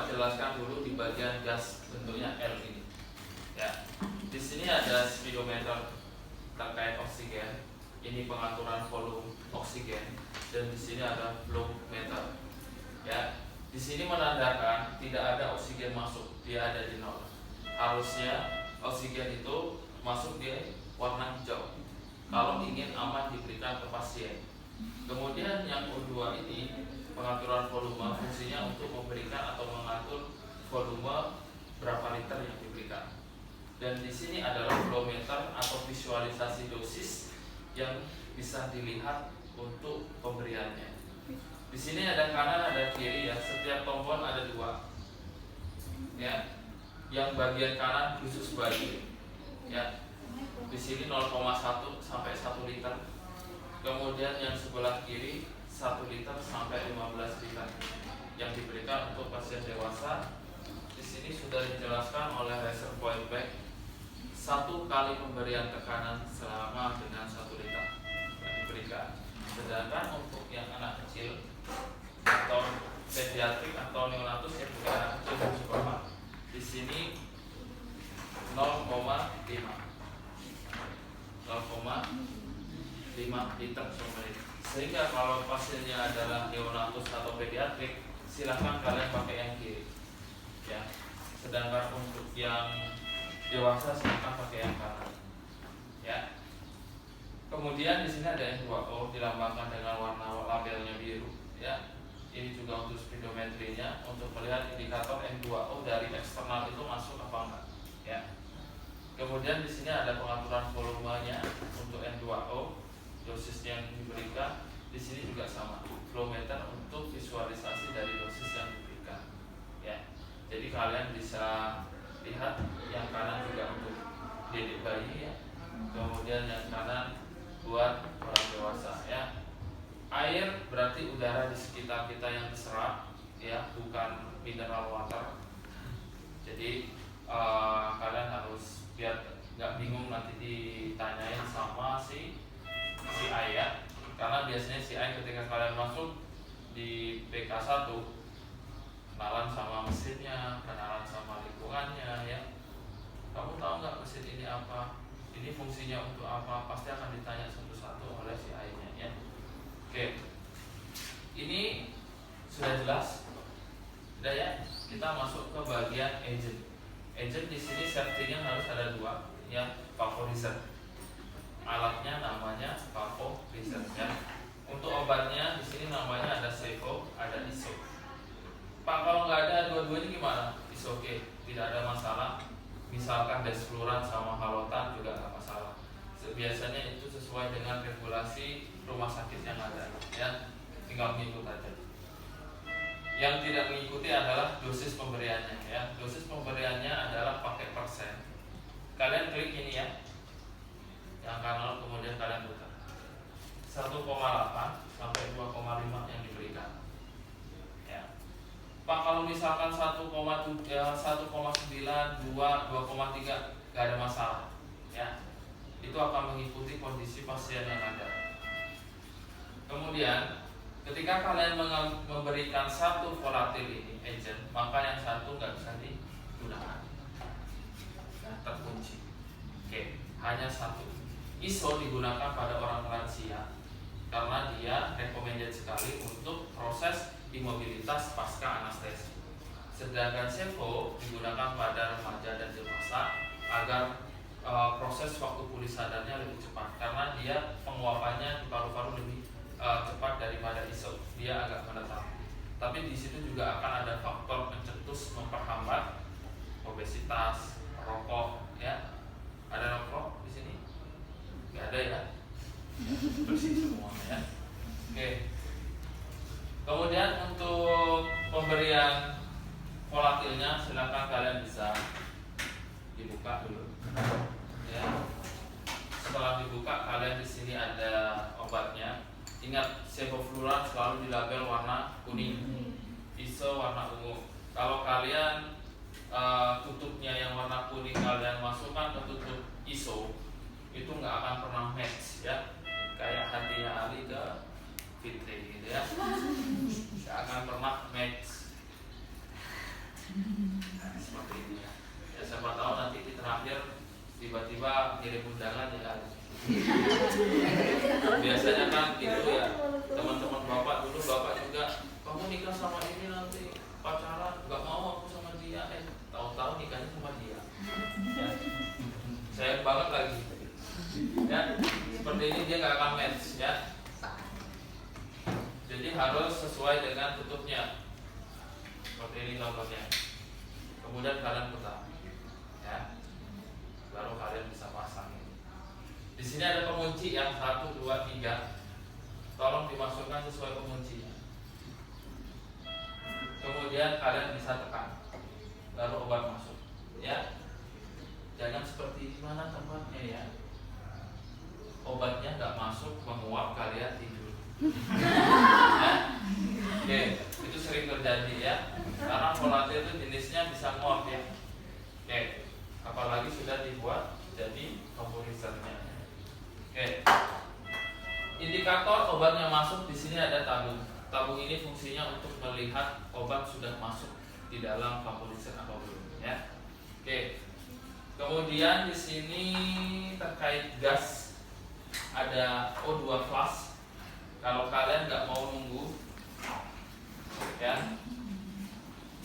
Bapak jelaskan dulu di bagian gas bentuknya L ini. Ya, di sini ada speedometer terkait oksigen. Ini pengaturan volume oksigen, dan di sini ada flow meter. Ya, di sini menandakan tidak ada oksigen masuk, dia ada di nol. Harusnya oksigen itu masuk di warna hijau kalau ingin aman diberikan ke pasien. Kemudian yang kedua ini pengaturan volume, fungsinya untuk memberikan atau mengatur volume berapa liter yang diberikan. Dan di sini adalah flow meter atau visualisasi dosis yang bisa dilihat untuk pemberiannya. Di sini ada kanan, ada kiri ya. Setiap tombol ada dua. Ya. Yang bagian kanan khusus bayi. Ya. Di sini 0,1 sampai 1 liter. Kemudian yang sebelah kiri 1 liter sampai 15 liter yang diberikan untuk pasien dewasa. Di sini sudah dijelaskan oleh reservoir bag. 1 kali pemberian tekanan selama dengan 1 liter yang diberikan. Sedangkan untuk yang anak kecil atau pediatrik atau neonatus yang bukan anak kecil khusus Bapak, di sini 0,5 liter per menit. Sehingga kalau pasiennya adalah neonatus atau pediatrik, silahkan kalian pakai yang kiri. Ya. Sedangkan untuk yang dewasa silahkan pakai yang kanan. Ya. Kemudian di sini ada N2O dilambangkan dengan warna labelnya biru. Ya. Ini juga untuk speedometrinya untuk melihat indikator N2O dari eksternal itu masuk apa enggak. Ya. Kemudian di sini ada pengaturan volumenya untuk N2O, dosis yang diberikan. Di sini juga sama, flow meter untuk visualisasi dari dosis yang diberikan. Ya. Jadi kalian bisa lihat yang kanan juga untuk dedek bayi ya. Kemudian yang kanan buat orang dewasa ya. Air berarti udara di sekitar kita yang diserap ya, bukan mineral water. Jadi kalian harus biar nggak bingung nanti ditanyain sama si ayah, karena biasanya si ayah ketika kalian masuk di PK1 kenalan sama mesinnya, kenalan sama lingkungannya ya. Kamu tahu nggak mesin ini apa? Ini fungsinya untuk apa? Pasti akan ditanya satu-satu oleh si ayahnya ya. Oke, ini sudah jelas. Sudah ya. Kita masuk ke bagian agent. Agent di sini safety-nya harus ada dua, ya, vaporizer. Alatnya namanya vaporizer ya. Untuk obatnya di sini namanya ada Sevo, ada ISO. Pak, kalau nggak ada dua-duanya gimana? Is oke, tidak ada masalah. Misalkan desfluran sama halotan juga nggak masalah. Biasanya itu sesuai dengan regulasi rumah sakit yang ada, ya. Tinggal mengikut aja. Yang tidak mengikuti adalah dosis pemberiannya, ya. Dosis pemberiannya adalah pakai persen. Kalian klik ini ya, yang kanan, kemudian kalian putar. 1,8 sampai 2,5 yang diberikan. Pak, kalau misalkan 1,9, 2,3 gak ada masalah ya. Itu akan mengikuti kondisi pasien yang ada. Kemudian ketika kalian memberikan satu volatil ini agent, maka yang satu nggak bisa digunakan. Nah, terkunci. Oke, hanya satu. ISO digunakan pada orang lansia karena dia recommended sekali untuk proses imobilitas pasca anestesi. Sedangkan Sevo digunakan pada remaja dan dewasa agar proses waktu pulih sadarnya lebih cepat, karena dia penguapannya di paru-paru lebih cepat daripada ISO. Dia agak menetap. Tapi di situ juga akan ada faktor pencetus memperhambat obesitas, rokok, ya. Ada rokok di sini? Nggak ada ya? Bersih semuanya ya. Oke. Kemudian untuk pemberian volatilnya silakan kalian bisa dibuka dulu. Ya. Setelah dibuka, kalian di sini ada obatnya. Ingat, sevofluran selalu dilabel warna kuning, ISO warna ungu. Kalau kalian tutupnya yang warna kuning kalian masukkan ke tutup ISO, itu nggak akan pernah match ya. Kayak hatinya Ali ke Fitri gitu ya, nggak akan pernah match. Seperti ini ya. Ya siapa tahu nanti di terakhir tiba-tiba kirim undangan ya. Biasanya kan itu ya, teman-teman bapak dulu, bapak juga, kamu nikah sama ini nanti pacaran, nggak mau aku sama dia, tahu-tahu nikahnya sama dia. Ya. Sayang banget lagi. Ya, seperti ini dia nggak akan match ya. Jadi harus sesuai dengan tutupnya. Seperti ini contohnya. Kemudian kalian putar, ya, baru kalian bisa pasang ini. Di sini ada pengunci yang 1, 2, 3. Tolong dimasukkan sesuai penguncinya. Kemudian kalian bisa tekan, baru obat masuk, ya. Jangan seperti di mana tempatnya ya. Obatnya nggak masuk, menguap, kalian tidur. Ya. Oke, itu sering terjadi ya. Karena volatil itu jenisnya bisa nguap ya. Oke, apalagi sudah dibuat jadi komposernya. Oke, indikator obatnya masuk di sini ada tabung. Tabung ini fungsinya untuk melihat obat sudah masuk di dalam vaporizer atau belum ya. Oke, kemudian di sini terkait gas ada O2 flash. Kalau kalian nggak mau nunggu ya,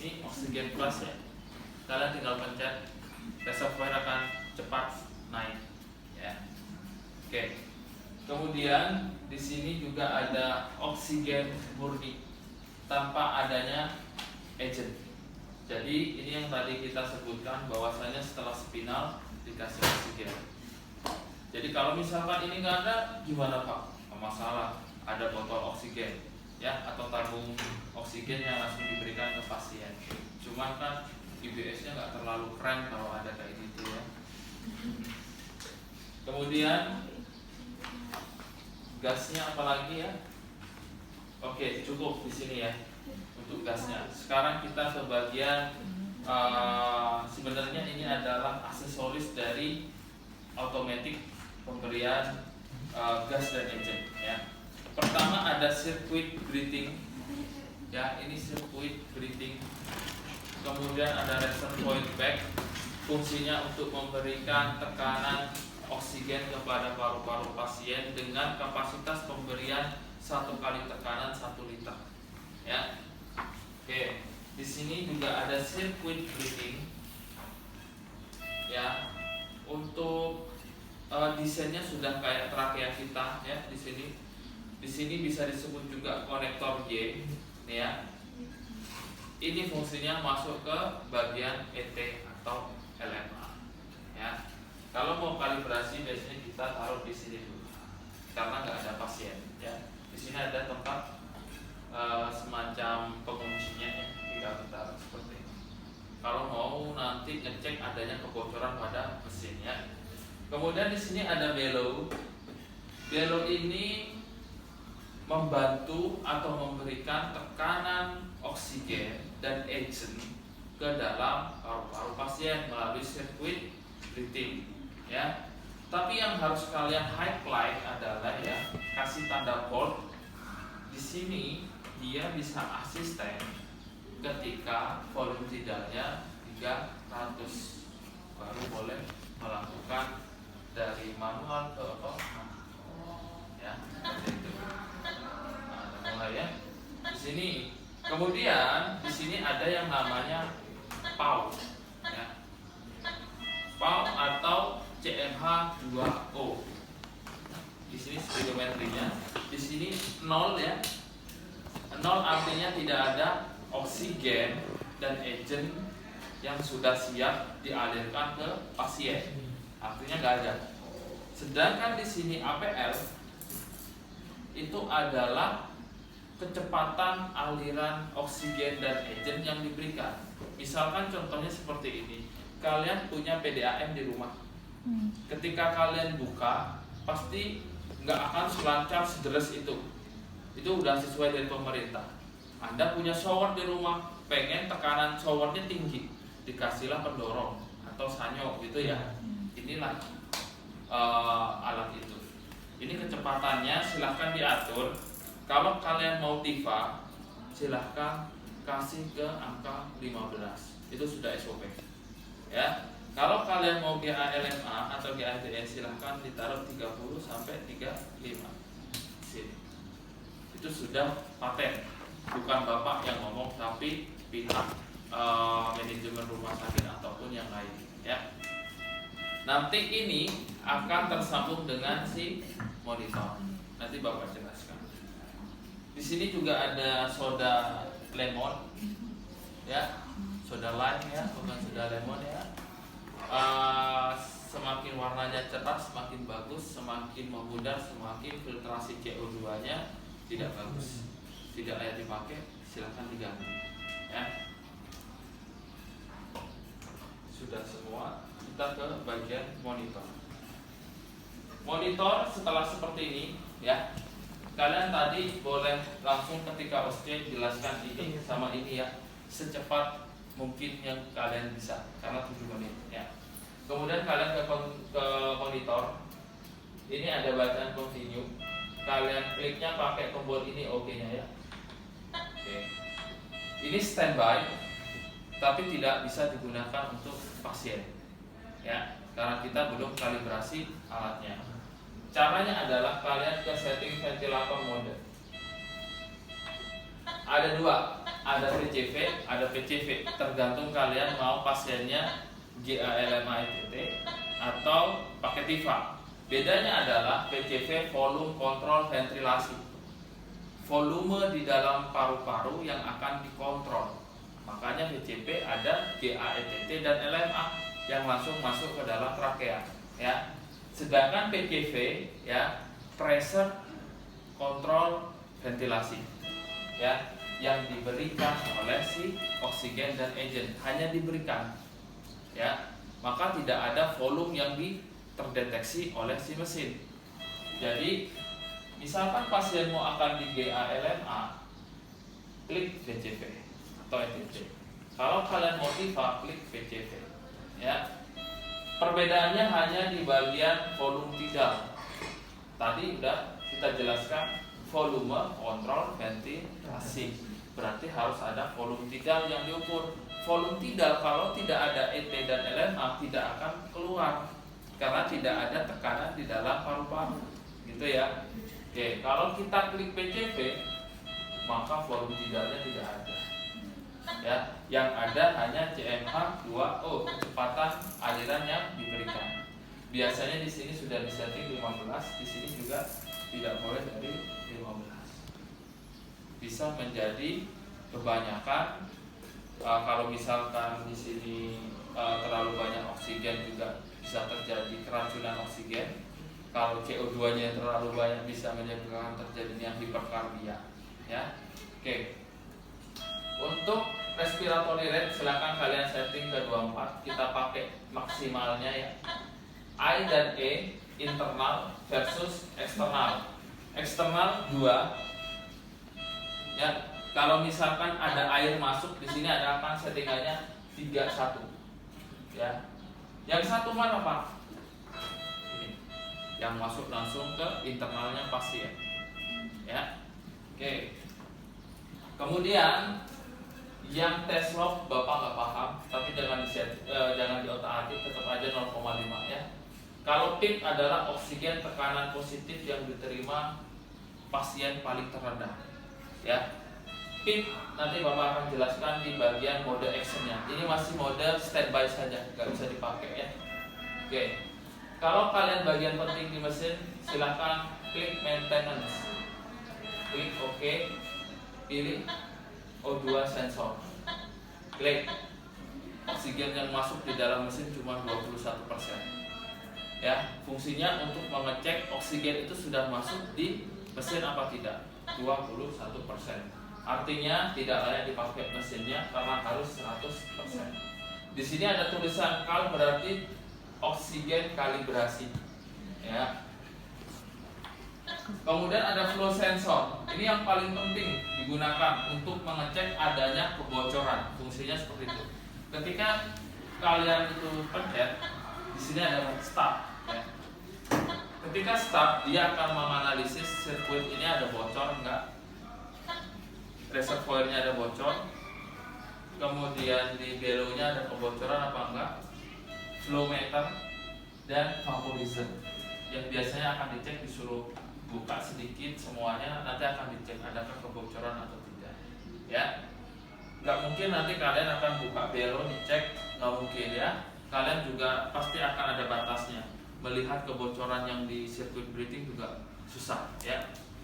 ini oksigen flash ya, kalian tinggal pencet, reservoir akan cepat naik ya. Oke, kemudian di sini juga ada oksigen murni tanpa adanya agent. Jadi ini yang tadi kita sebutkan bahwasanya setelah spinal dikasih oksigen. Jadi kalau misalkan ini nggak ada, gimana Pak? Nggak masalah, ada botol oksigen ya, atau tabung oksigen yang langsung diberikan ke pasien. Cuma kan IBS-nya nggak terlalu keren kalau ada kayak gitu ya. Kemudian gasnya apalagi ya? Oke, cukup di sini ya untuk gasnya. Sekarang kita ke bagian sebenarnya ini adalah aksesoris dari automatic pemberian gas dan agent ya. Pertama ada circuit breathing ya, ini circuit breathing. Kemudian ada reservoir bag, fungsinya untuk memberikan tekanan oksigen kepada paru-paru pasien dengan kapasitas pemberian 1 kali tekanan 1 liter ya. Oke, di sini juga ada circuit breathing ya. Untuk desainnya sudah kayak trakea kita ya. Di sini bisa disebut juga konektor Y nih ya. Ini fungsinya masuk ke bagian ET atau LMA ya. Kalau mau kalibrasi biasanya kita taruh di sini dulu karena nggak ada pasien ya. Di sini ada tempat semacam penguncinya ya, tinggal kita taruh seperti ini. Kalau mau nanti ngecek adanya kebocoran pada mesin ya. Kemudian di sini ada bellow. Bellow ini membantu atau memberikan tekanan oksigen dan agent ke dalam paru-paru pasien melalui sirkuit breathing ya. Tapi yang harus kalian highlight adalah ya, kasih tanda bold. Di sini dia bisa asisten ketika volume tidaknya 300 baru boleh melakukan dari manual ke otomatis ya, seperti itu. Nah, mulai ya. Di sini kemudian di sini ada yang namanya PAU ya. PAU atau CMH2O. Di sini speedometrinya, di sini 0 ya. 0 artinya tidak ada oksigen dan agent yang sudah siap dialirkan ke pasien. Artinya nggak ada. Sedangkan di sini APL itu adalah kecepatan aliran oksigen dan agent yang diberikan. Misalkan contohnya seperti ini, kalian punya PDAM di rumah. Ketika kalian buka, pasti nggak akan selancar sederes itu. Itu udah sesuai dari pemerintah. Anda punya shower di rumah, pengen tekanan showernya tinggi, dikasihlah pendorong atau sanyo gitu ya. Inilah alat itu. Ini kecepatannya silahkan diatur. Kalau kalian mau TIFA, silahkan kasih ke angka 15. Itu sudah SOP. Ya. Kalau kalian mau GA-LMA atau GA-DE silahkan ditaruh 30 sampai 35. Sini. Itu sudah paten. Bukan Bapak yang ngomong tapi pihak manajemen rumah sakit ataupun yang lain, ya. Nanti ini akan tersambung dengan si monitor. Nanti Bapak jelaskan. Di sini juga ada soda lemon, ya, soda lime ya, bukan soda lemon ya. Semakin warnanya cerah, semakin bagus, semakin memudar, semakin filtrasi CO2-nya tidak bagus, tidak layak dipakai, silahkan diganti, ya. Sudah semua, kita ke bagian monitor. Monitor setelah seperti ini, ya. Kalian tadi boleh langsung ketika OSCE jelaskan ini sama ini ya, secepat mungkin yang kalian bisa, karena 7 menit, ya. Kemudian kalian ke monitor. Ini ada bacaan continue. Kalian kliknya pakai tombol ini, OK-nya ya. Oke. Ini standby, tapi tidak bisa digunakan untuk pasien, ya, karena kita belum kalibrasi alatnya. Caranya adalah kalian ke setting ventilator mode. Ada dua, ada VCV, ada PCV, tergantung kalian mau pasiennya GA-LMA ETT atau pakai TIVA. Bedanya adalah PCV volume kontrol ventilasi, volume di dalam paru-paru yang akan dikontrol. Makanya VCV ada GA-ETT dan LMA yang langsung masuk ke dalam trakea, ya. Sedangkan PCV ya pressure kontrol ventilasi, ya, yang diberikan oleh si oksigen dan agent, hanya diberikan, ya, maka tidak ada volume yang terdeteksi oleh si mesin. Jadi misalkan pasienmu akan di GA-LMA, klik VCV atau ETT. Kalau kalian mau TIVA, klik VCV, ya. Perbedaannya hanya di bagian volume tidal. Tadi udah kita jelaskan volume kontrol ventilasi, berarti harus ada volume tidal yang diukur. Volume tidal kalau tidak ada ET dan LMA tidak akan keluar karena tidak ada tekanan di dalam paru-paru, gitu ya. Oke, kalau kita klik PCV maka volume tidalnya tidak ada, ya. Yang ada hanya CMH2O, kecepatan aliran yang diberikan. Biasanya di sini sudah disetting 15, di sini juga tidak boleh dari 15. Bisa menjadi kebanyakan. Kalau misalkan di sini terlalu banyak oksigen juga bisa terjadi keracunan oksigen. Kalau CO2-nya terlalu banyak bisa menyebabkan terjadinya hiperkarbia, ya. Oke. Untuk respiratory rate silakan kalian setting ke 24. Kita pakai maksimalnya ya. I dan E internal versus eksternal. Eksternal 2. Ya, kalau misalkan ada air masuk di sini ada apa settingannya 31. Ya. Yang satu mana, Pak? Ini. Yang masuk langsung ke internalnya pasien. Ya. Oke. Kemudian yang tes log Bapak nggak paham, tapi jangan jangan diotak-atik, tetap aja 0,5 ya. Kalau PIP adalah oksigen tekanan positif yang diterima pasien paling terendah, ya. PIP nanti Bapak akan jelaskan di bagian mode actionnya. Ini masih mode standby saja, nggak bisa dipakai ya. Oke. Kalau kalian bagian penting di mesin, silahkan klik maintenance, klik OK, pilih O2 sensor, klik. Oksigen yang masuk di dalam mesin cuma 21%. Ya, fungsinya untuk mengecek oksigen itu sudah masuk di mesin apa tidak. 21%. Artinya tidak layak dipakai mesinnya karena harus 100%. Di sini ada tulisan kal berarti oksigen kalibrasi. Ya. Kemudian ada flow sensor. Ini yang paling penting digunakan untuk mengecek adanya kebocoran. Fungsinya seperti itu. Ketika kalian itu pencet, di sini ada start. Ya. Ketika start, dia akan menganalisis sirkuit ini ada bocor enggak, reservoirnya ada bocor. kemudian di below-nya ada kebocoran apa enggak, flow meter, dan vaporizer yang biasanya akan dicek, disuruh buka sedikit semuanya, nanti akan dicek adakah kebocoran atau tidak ya. Nggak mungkin nanti kalian akan buka below dicek, nggak mungkin ya. Kalian juga pasti akan ada batasnya. Melihat kebocoran yang di circuit breathing juga susah ya.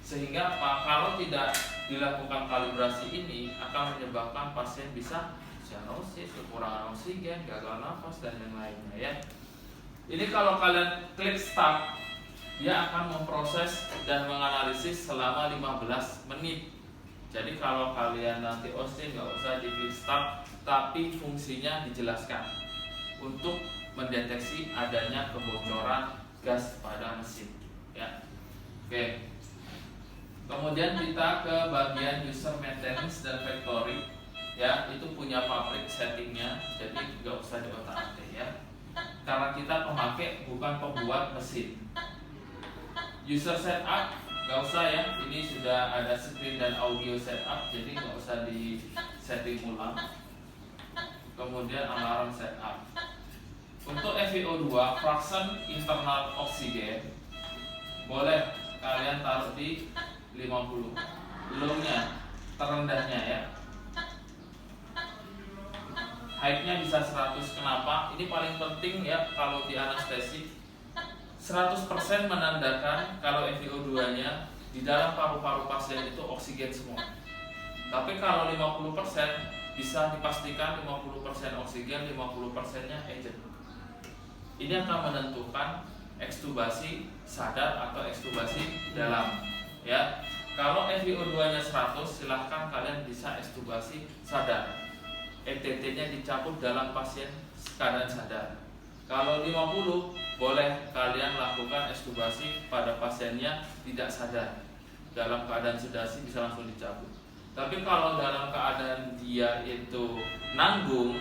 Sehingga kalau tidak dilakukan kalibrasi ini akan menyebabkan pasien bisa cyanosis, kekurangan oksigen, gagal nafas, dan yang lainnya ya. Ini kalau kalian klik start, dia akan memproses dan menganalisis selama 15 menit. Jadi kalau kalian nanti OC nggak usah di klik start, tapi fungsinya dijelaskan untuk mendeteksi adanya kebocoran gas pada mesin ya. Oke. Kemudian kita ke bagian user maintenance dan factory ya, itu punya pabrik settingnya, jadi nggak usah di otak-atik ya, karena kita pemakai bukan pembuat mesin. User setup nggak usah ya, ini sudah ada screen dan audio setup, jadi nggak usah di setting ulang. Kemudian alarm setup. Untuk FiO2 fraction internal oksigen boleh kalian taruh di 50, low-nya, terendahnya ya. Height-nya bisa 100. Kenapa? Ini paling penting ya kalau di anestesi. 100% menandakan kalau FiO2-nya di dalam paru-paru pasien itu oksigen semua. Tapi kalau 50% bisa dipastikan 50% oksigen, 50%-nya agent. Ini akan menentukan ekstubasi sadar atau ekstubasi dalam ya. Kalau FiO2-nya 100, silahkan kalian bisa ekstubasi sadar. ETT-nya dicabut dalam pasien keadaan sadar. Kalau 50, boleh kalian lakukan ekstubasi pada pasiennya tidak sadar. Dalam keadaan sedasi bisa langsung dicabut. Tapi kalau dalam keadaan dia itu nanggung,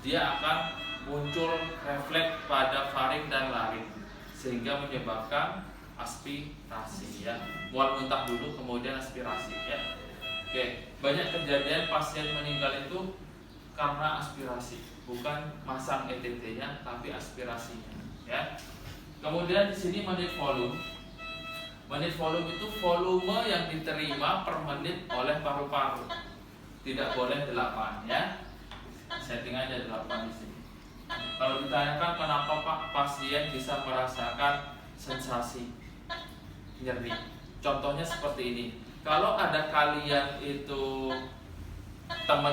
dia akan muncul refleks pada faring dan laring, sehingga menyebabkan aspirasi ya. Mual muntah dulu kemudian aspirasi ya. Oke, banyak kejadian pasien meninggal itu karena aspirasi, bukan masang ETT-nya tapi aspirasinya ya. Kemudian di sini menit volume. Menit volume itu volume yang diterima per menit oleh paru-paru. Tidak boleh 8 ya. Setting aja 8 di sini. Kalau ditanyakan kenapa Pak pasien bisa merasakan sensasi nyeri, contohnya seperti ini. Kalau ada kalian itu teman